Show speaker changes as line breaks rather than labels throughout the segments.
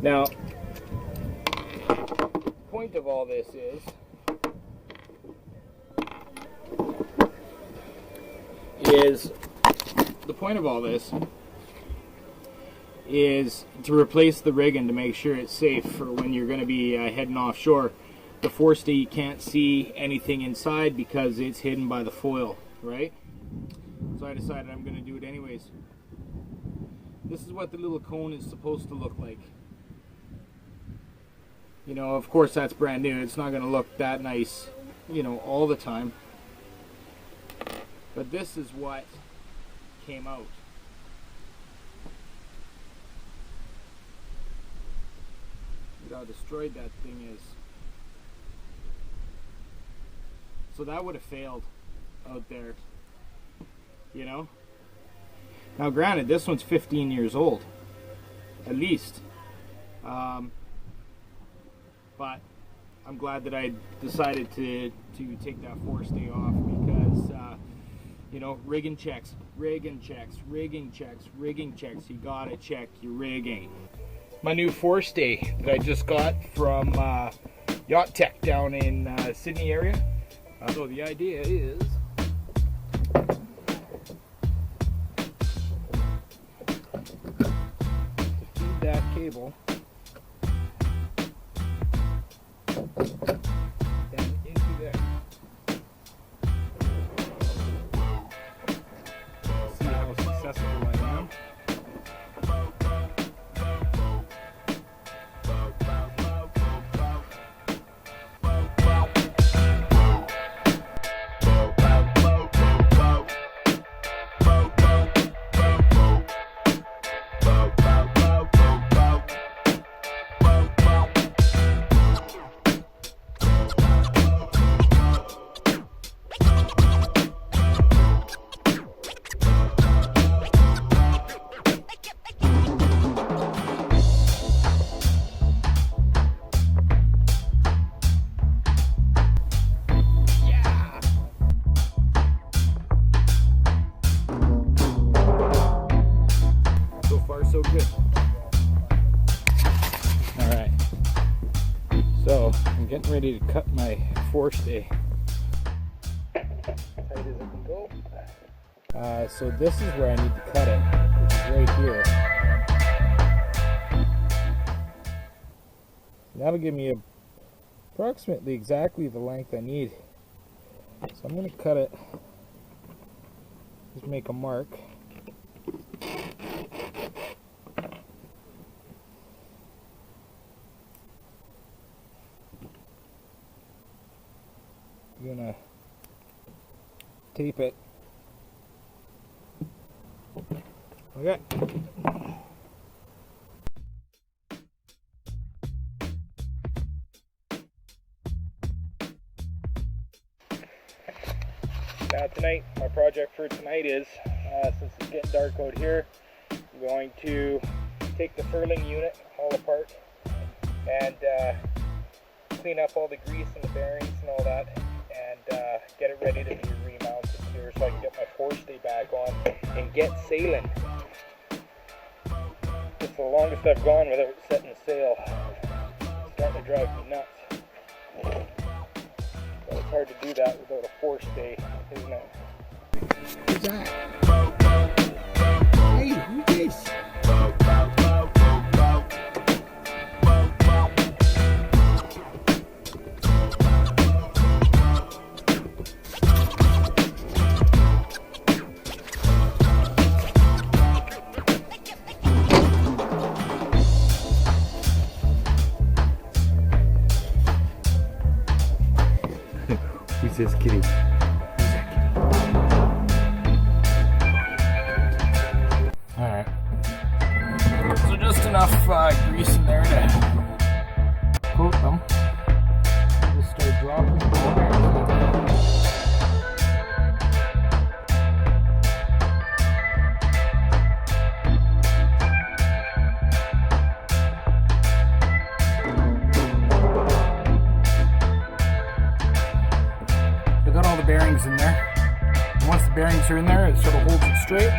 Now, the point of all this is to replace the rigging to make sure it's safe for when you're going to be heading offshore. The Forestay, you can't see anything inside because it's hidden by the foil, right? So I decided I'm going to do it anyways. This is what the little cone is supposed to look like. You know, of course that's brand new. It's not going to look that nice, you know, all the time. But this is what came out. Look how destroyed that thing is. So that would have failed out there, you know. Now granted, this one's 15 years old, at least. But I'm glad that I decided to take that Forestay off because, you know, rigging checks. You gotta check your rigging. My new Forestay that I just got from Yacht Tech down in Sydney area. So the idea is to feed that cable down into there. See how successful I am. So good. Alright, so I'm getting ready to cut my Forestay. Tight as it can go. So this is where I need to cut it, which is right here. That'll give me approximately exactly the length I need. So I'm going to cut it, just make a mark. I'm gonna tape it. Okay. Now tonight, my project for tonight is, since it's getting dark out here, I'm going to take the furling unit all apart and clean up all the grease and the bearings and all that, and get it ready to be remounted here so I can get my Forestay back on and get sailing. It's the longest I've gone without setting sail. It's starting to drive me nuts. But it's hard to do that without a Forestay, isn't it? Who's that? Hey, who's this? Who's this kitty? Alright. So just enough grease in there to coat them. Just start dropping them. Bearings in there. And once the bearings are in there, it sort of holds it straight.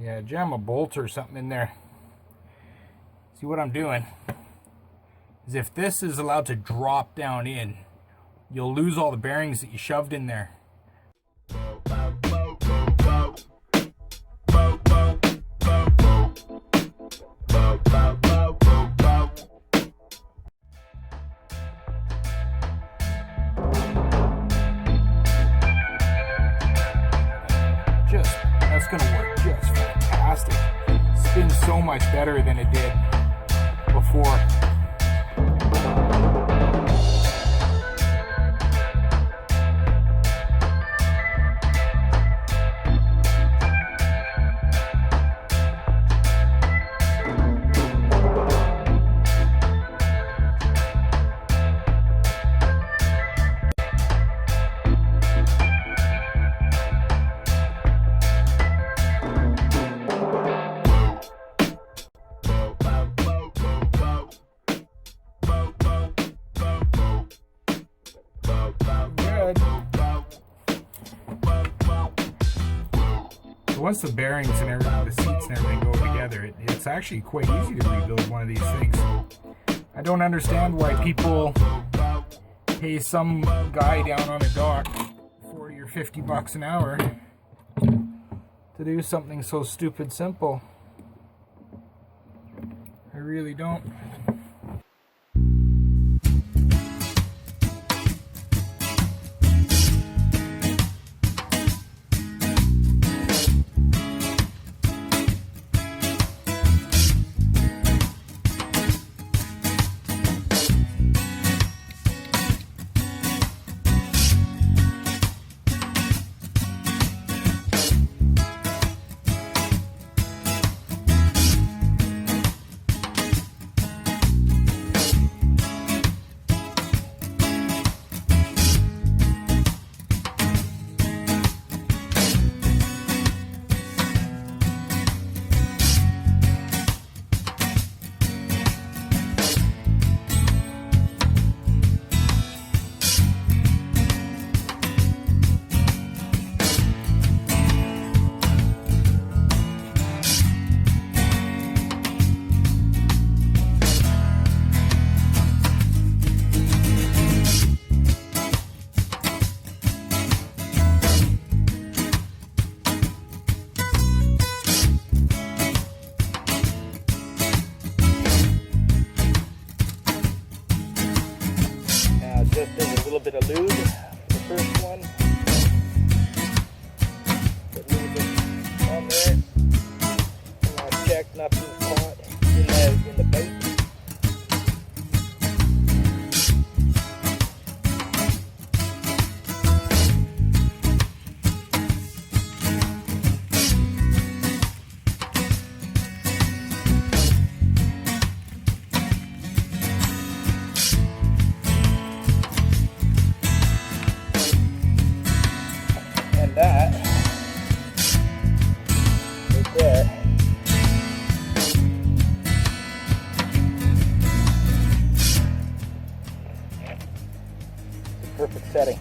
Yeah, jam a bolt or something in there. See, what I'm doing is if this is allowed to drop down in, you'll lose all the bearings that you shoved in there. That's gonna work just fantastic. Spins so much better than it did before. Once the bearings and everything, the seats and everything go together, it's actually quite easy to rebuild one of these things. I don't understand why people pay some guy down on a dock 40 or 50 bucks an hour to do something so stupid simple. I really don't. Bit of lube for the first one. Put a little bit on there. And I'll check nothing's caught in the bite. That right there is a perfect setting.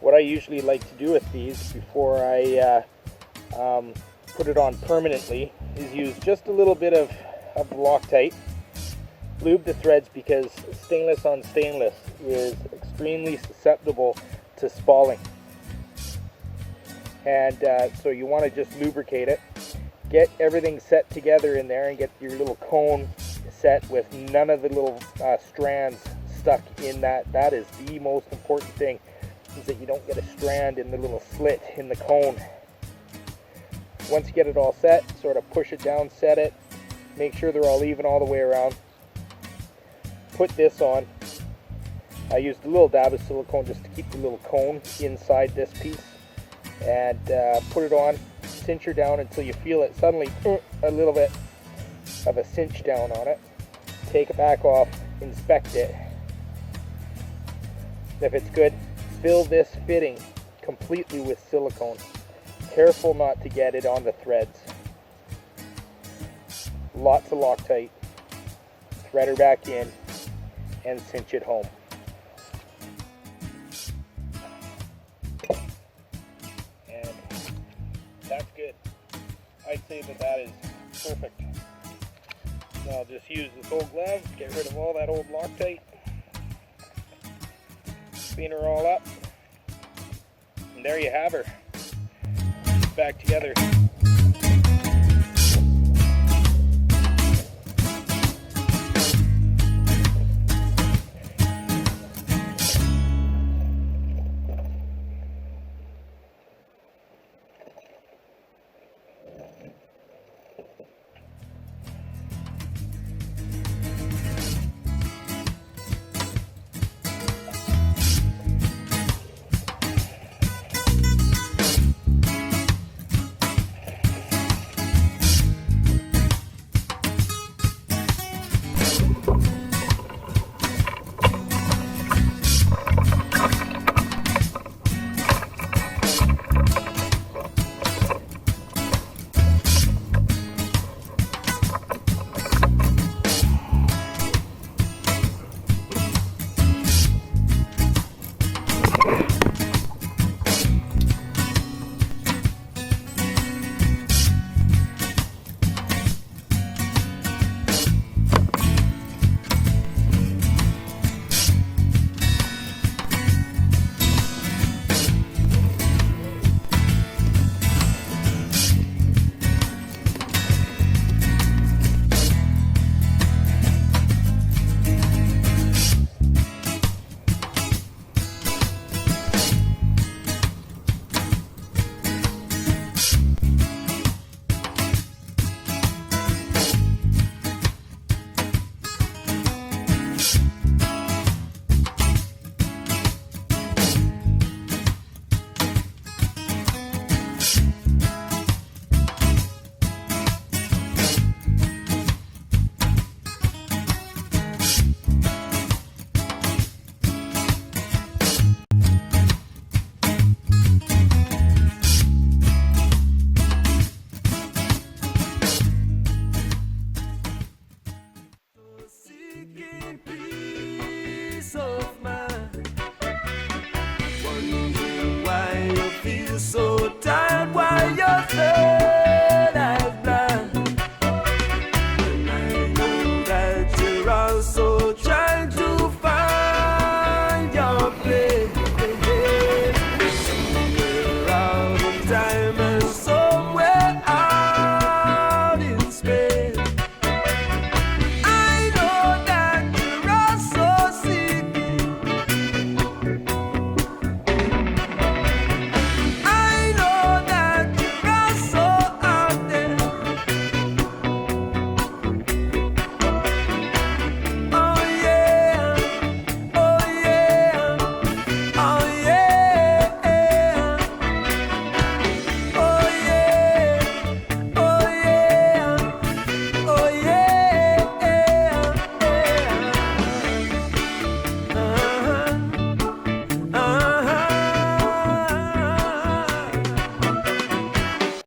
What I usually like to do with these before I put it on permanently is use just a little bit of Loctite, lube the threads, because stainless on stainless is extremely susceptible to spalling. And so you want to just lubricate it, get everything set together in there, and get your little cone set with none of the little strands stuck in that. That is the most important thing, is that you don't get a strand in the little slit in the cone. Once you get it all set, sort of push it down, set it, make sure they're all even all the way around. Put this on. I used a little dab of silicone just to keep the little cone inside this piece. And put it on, cinch her down until you feel it suddenly a little bit of a cinch down on it. Take it back off, inspect it. If it's good, fill this fitting completely with silicone. Careful not to get it on the threads. Lots of Loctite. Thread her back in and cinch it home. That's good. I'd say that is perfect. So I'll just use this old glove, get rid of all that old Loctite, clean her all up, and there you have her. Back together.